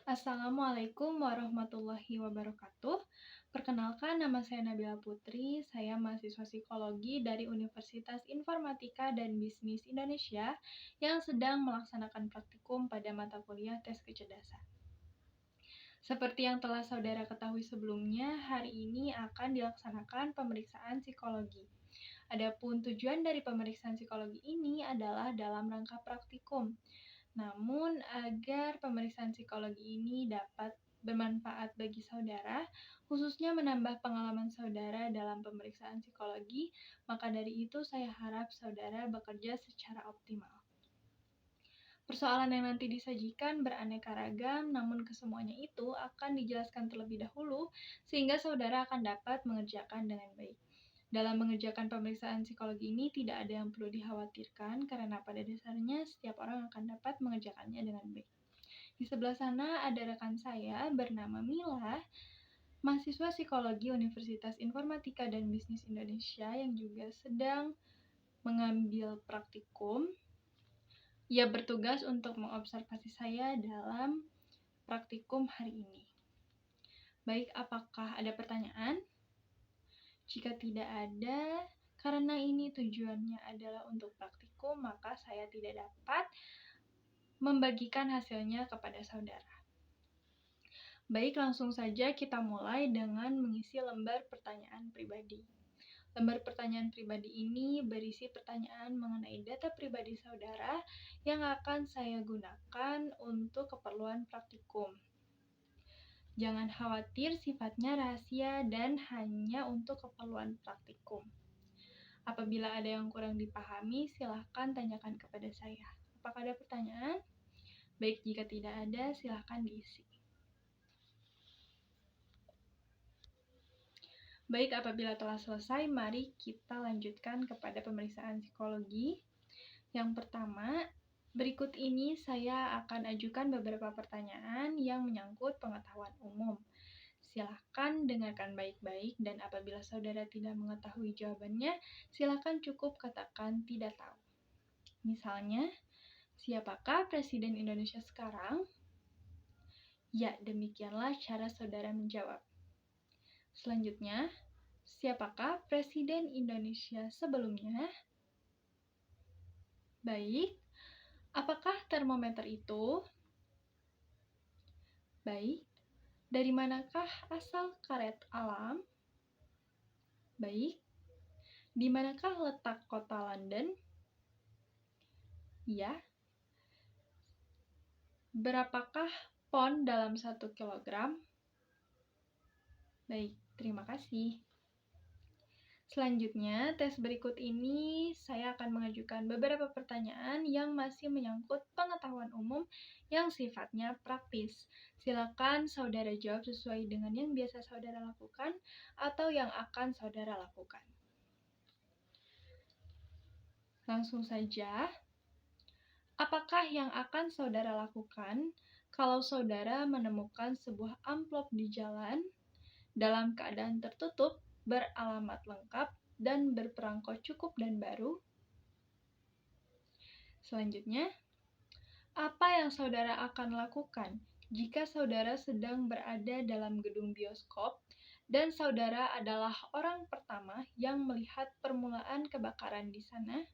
Assalamualaikum warahmatullahi wabarakatuh. Perkenalkan, nama saya Nabila Putri. Saya mahasiswa psikologi dari Universitas Informatika dan Bisnis Indonesia yang sedang melaksanakan praktikum pada mata kuliah tes kecerdasan. Seperti yang telah saudara ketahui sebelumnya, hari ini akan dilaksanakan pemeriksaan psikologi. Adapun tujuan dari pemeriksaan psikologi ini adalah dalam rangka praktikum. Namun, agar pemeriksaan psikologi ini dapat bermanfaat bagi saudara, khususnya menambah pengalaman saudara dalam pemeriksaan psikologi, maka dari itu saya harap saudara bekerja secara optimal. Persoalan yang nanti disajikan beraneka ragam, namun kesemuanya itu akan dijelaskan terlebih dahulu, sehingga saudara akan dapat mengerjakan dengan baik. Dalam mengerjakan pemeriksaan psikologi ini tidak ada yang perlu dikhawatirkan karena pada dasarnya setiap orang akan dapat mengerjakannya dengan baik. Di sebelah sana ada rekan saya bernama Mila, mahasiswa psikologi Universitas Informatika dan Bisnis Indonesia yang juga sedang mengambil praktikum. Ia bertugas untuk mengobservasi saya dalam praktikum hari ini. Baik, apakah ada pertanyaan? Jika tidak ada, karena ini tujuannya adalah untuk praktikum, maka saya tidak dapat membagikan hasilnya kepada saudara. Baik, langsung saja kita mulai dengan mengisi lembar pertanyaan pribadi. Lembar pertanyaan pribadi ini berisi pertanyaan mengenai data pribadi saudara yang akan saya gunakan untuk keperluan praktikum. Jangan khawatir, sifatnya rahasia dan hanya untuk keperluan praktikum. Apabila ada yang kurang dipahami, silahkan tanyakan kepada saya. Apakah ada pertanyaan? Baik, jika tidak ada, silahkan diisi. Baik, apabila telah selesai, mari kita lanjutkan kepada pemeriksaan psikologi. Yang pertama, berikut ini saya akan ajukan beberapa pertanyaan yang menyangkut pengetahuan umum. Silahkan dengarkan baik-baik dan apabila saudara tidak mengetahui jawabannya, silahkan cukup katakan tidak tahu. Misalnya, siapakah Presiden Indonesia sekarang? Ya, demikianlah cara saudara menjawab. Selanjutnya, siapakah Presiden Indonesia sebelumnya? Baik, apakah termometer itu? Baik, dari manakah asal karet alam? Baik, di manakah letak kota London? Ya. Berapakah pon dalam 1 kilogram? Baik, terima kasih. Selanjutnya, tes berikut ini saya akan mengajukan beberapa pertanyaan yang masih menyangkut pengetahuan umum yang sifatnya praktis. Silakan saudara jawab sesuai dengan yang biasa saudara lakukan atau yang akan saudara lakukan. Langsung saja, apakah yang akan saudara lakukan kalau saudara menemukan sebuah amplop di jalan dalam keadaan tertutup, beralamat lengkap, dan berperangko cukup dan baru? Selanjutnya, apa yang saudara akan lakukan jika saudara sedang berada dalam gedung bioskop dan saudara adalah orang pertama yang melihat permulaan kebakaran di sana?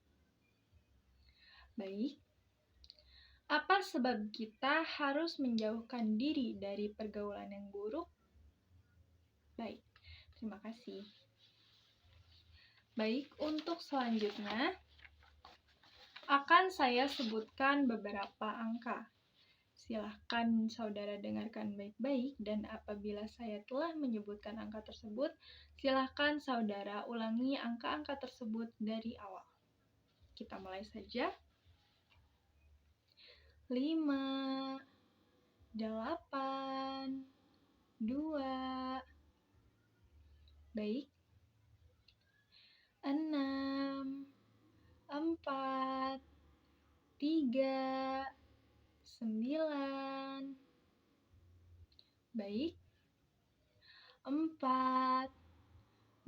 Baik. Apa sebab kita harus menjauhkan diri dari pergaulan yang buruk? Baik, terima kasih. Baik, untuk selanjutnya akan saya sebutkan beberapa angka. Silahkan saudara dengarkan baik-baik dan apabila saya telah menyebutkan angka tersebut, silahkan saudara ulangi angka-angka tersebut dari awal. Kita mulai saja. 5, 8, 2, baik. 6, 4, 3, 9, baik. 4,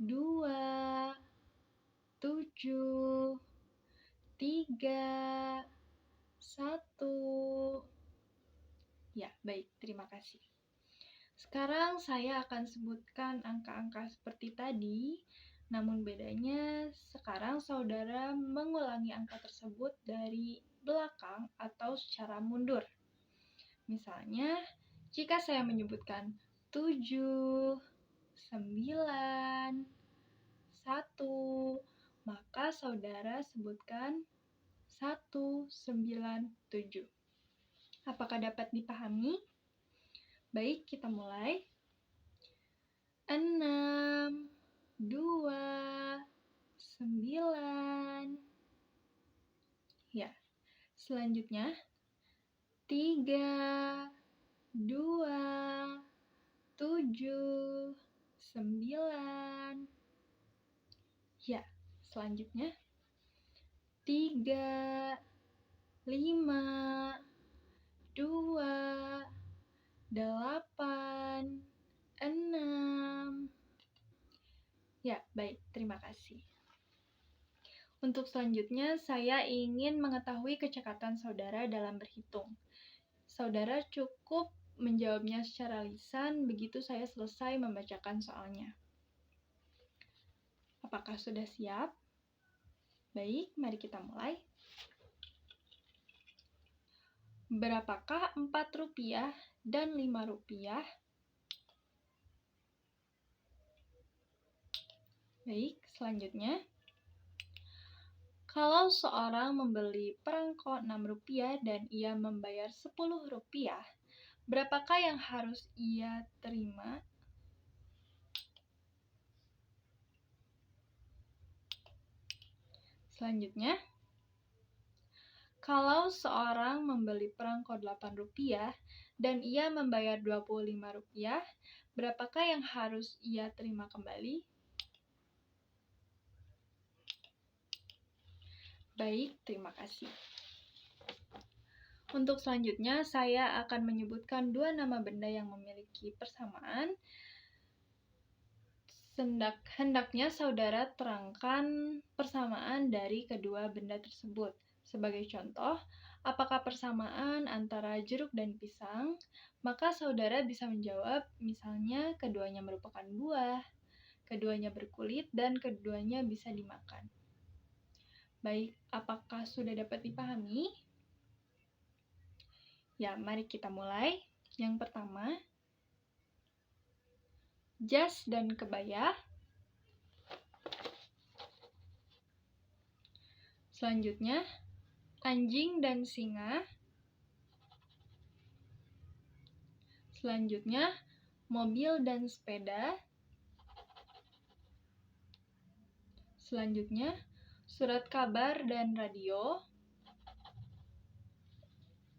2, 7, 3, 1, Ya, baik, terima kasih. Sekarang saya akan sebutkan angka-angka seperti tadi, namun bedanya sekarang saudara mengulangi angka tersebut dari belakang atau secara mundur. Misalnya, jika saya menyebutkan 7, 9, 1, maka saudara sebutkan 197. Apakah dapat dipahami? Baik, kita mulai. 6, 2, 9. Ya, selanjutnya 3, 2, 7, 9. Ya, selanjutnya 3, 5, 2, 8, 6. Ya, baik, terima kasih. Untuk selanjutnya, saya ingin mengetahui kecekatan saudara dalam berhitung. Saudara cukup menjawabnya secara lisan begitu saya selesai membacakan soalnya. Apakah sudah siap? Baik, mari kita mulai. Berapakah 4 rupiah dan 5 rupiah? Baik, selanjutnya. Kalau seorang membeli perangko 6 rupiah dan ia membayar 10 rupiah, berapakah yang harus ia terima? Selanjutnya. Kalau seorang membeli perangko 8 rupiah dan ia membayar 25 rupiah, berapakah yang harus ia terima kembali? Baik, terima kasih. Untuk selanjutnya, saya akan menyebutkan 2 nama benda yang memiliki persamaan. Hendaknya saudara terangkan persamaan dari kedua benda tersebut. Sebagai contoh, apakah persamaan antara jeruk dan pisang? Maka saudara bisa menjawab, misalnya keduanya merupakan buah, keduanya berkulit, dan keduanya bisa dimakan. Baik, apakah sudah dapat dipahami? Ya, mari kita mulai. Yang pertama, jas dan kebaya. Selanjutnya, anjing dan singa. Selanjutnya, mobil dan sepeda. Selanjutnya, surat kabar dan radio.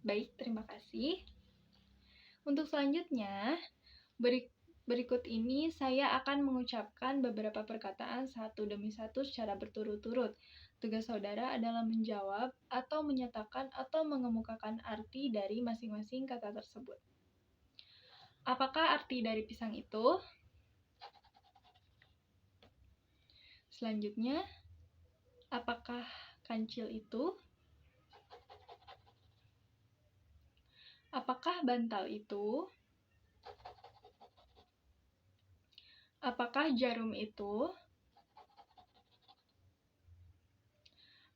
Baik, terima kasih. Untuk selanjutnya, berikut ini saya akan mengucapkan beberapa perkataan satu demi satu secara berturut-turut. Tugas saudara adalah menjawab atau menyatakan atau mengemukakan arti dari masing-masing kata tersebut. Apakah arti dari pisang itu? Selanjutnya, apakah kancil itu? Apakah bantal itu? Apakah jarum itu?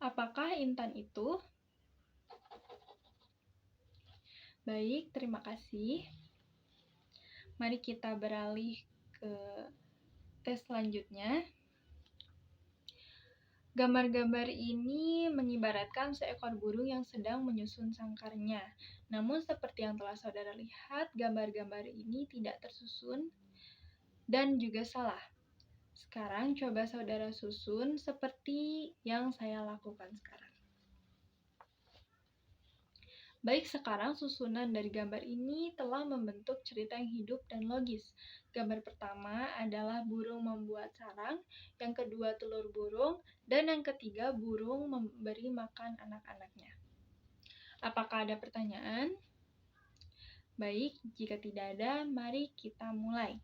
Apakah intan itu? Baik, terima kasih. Mari kita beralih ke tes selanjutnya. Gambar-gambar ini mengibaratkan seekor burung yang sedang menyusun sangkarnya. Namun seperti yang telah saudara lihat, gambar-gambar ini tidak tersusun dan juga salah. Sekarang coba saudara susun seperti yang saya lakukan sekarang. Baik, sekarang susunan dari gambar ini telah membentuk cerita yang hidup dan logis. Gambar pertama adalah burung membuat sarang, yang kedua telur burung, dan yang ketiga burung memberi makan anak-anaknya. Apakah ada pertanyaan? Baik, jika tidak ada, mari kita mulai.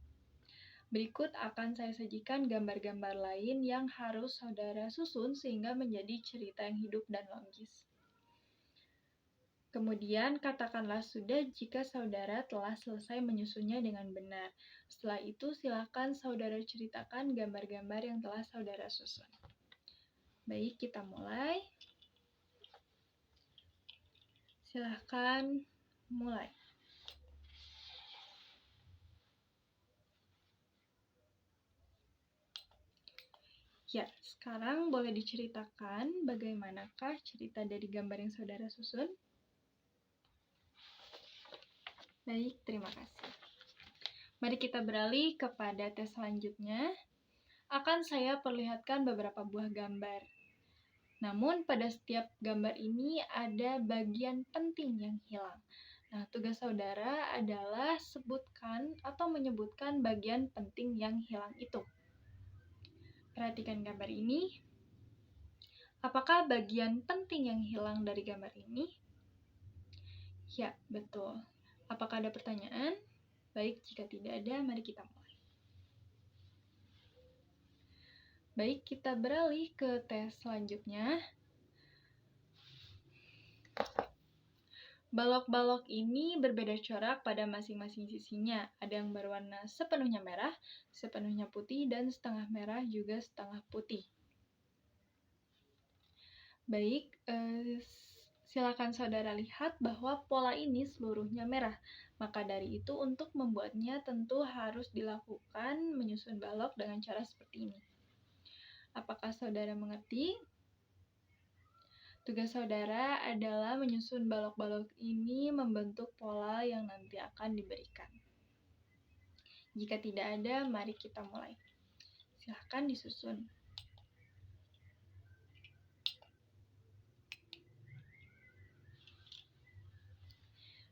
Berikut akan saya sajikan gambar-gambar lain yang harus saudara susun sehingga menjadi cerita yang hidup dan logis. Kemudian katakanlah sudah jika saudara telah selesai menyusunnya dengan benar. Setelah itu silakan saudara ceritakan gambar-gambar yang telah saudara susun. Baik, kita mulai. Silahkan mulai. Ya, sekarang boleh diceritakan bagaimanakah cerita dari gambar yang saudara susun? Baik, terima kasih. Mari kita beralih kepada tes selanjutnya. Akan saya perlihatkan beberapa buah gambar. Namun, pada setiap gambar ini ada bagian penting yang hilang. Nah, tugas saudara adalah sebutkan atau menyebutkan bagian penting yang hilang itu. Perhatikan gambar ini. Apakah bagian penting yang hilang dari gambar ini? Ya, betul. Apakah ada pertanyaan? Baik, jika tidak ada, mari kita mulai. Baik, kita beralih ke tes selanjutnya. Balok-balok ini berbeda corak pada masing-masing sisinya. Ada yang berwarna sepenuhnya merah, sepenuhnya putih, dan setengah merah juga setengah putih. Baik, silakan saudara lihat bahwa pola ini seluruhnya merah. Maka dari itu untuk membuatnya tentu harus dilakukan menyusun balok dengan cara seperti ini. Apakah saudara mengerti? Tugas saudara adalah menyusun balok-balok ini membentuk pola yang nanti akan diberikan. Jika tidak ada, mari kita mulai. Silahkan disusun.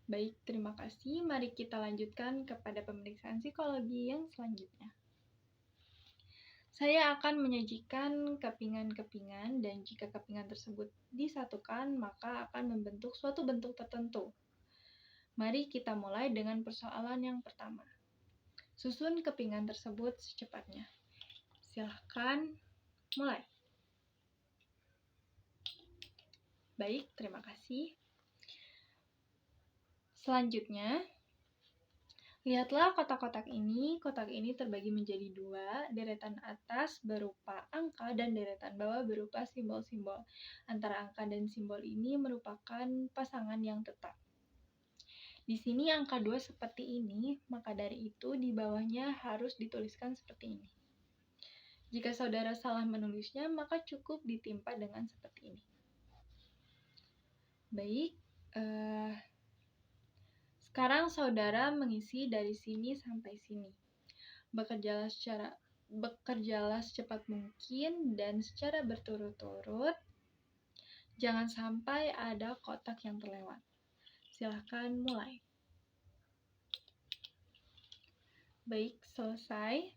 Baik, terima kasih. Mari kita lanjutkan kepada pemeriksaan psikologi yang selanjutnya. Saya akan menyajikan kepingan-kepingan dan jika kepingan tersebut disatukan, maka akan membentuk suatu bentuk tertentu. Mari kita mulai dengan persoalan yang pertama. Susun kepingan tersebut secepatnya. Silahkan mulai. Baik, terima kasih. Selanjutnya, lihatlah kotak-kotak ini. Kotak ini terbagi menjadi dua, deretan atas berupa angka dan deretan bawah berupa simbol-simbol. Antara angka dan simbol ini merupakan pasangan yang tetap. Di sini angka 2 seperti ini, maka dari itu di bawahnya harus dituliskan seperti ini. Jika saudara salah menulisnya, maka cukup ditimpa dengan seperti ini. Baik, sekarang saudara mengisi dari sini sampai sini. Bekerjalah secepat mungkin dan secara berturut-turut. Jangan sampai ada kotak yang terlewat. Silahkan mulai. Baik, selesai.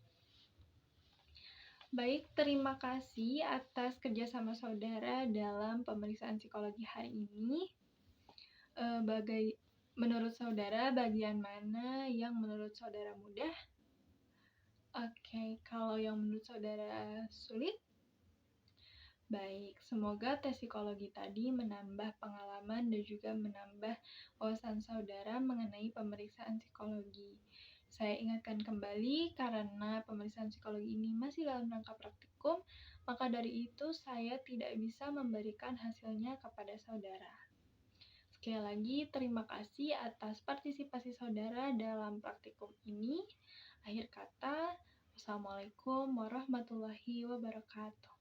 Baik, terima kasih atas kerjasama saudara dalam pemeriksaan psikologi hari ini. Menurut saudara, bagian mana yang menurut saudara mudah? Oke, kalau yang menurut saudara sulit? Baik, semoga tes psikologi tadi menambah pengalaman dan juga menambah wawasan saudara mengenai pemeriksaan psikologi. Saya ingatkan kembali, karena pemeriksaan psikologi ini masih dalam rangka praktikum, maka dari itu saya tidak bisa memberikan hasilnya kepada saudara. Sekali lagi, terima kasih atas partisipasi saudara dalam praktikum ini. Akhir kata, wassalamualaikum warahmatullahi wabarakatuh.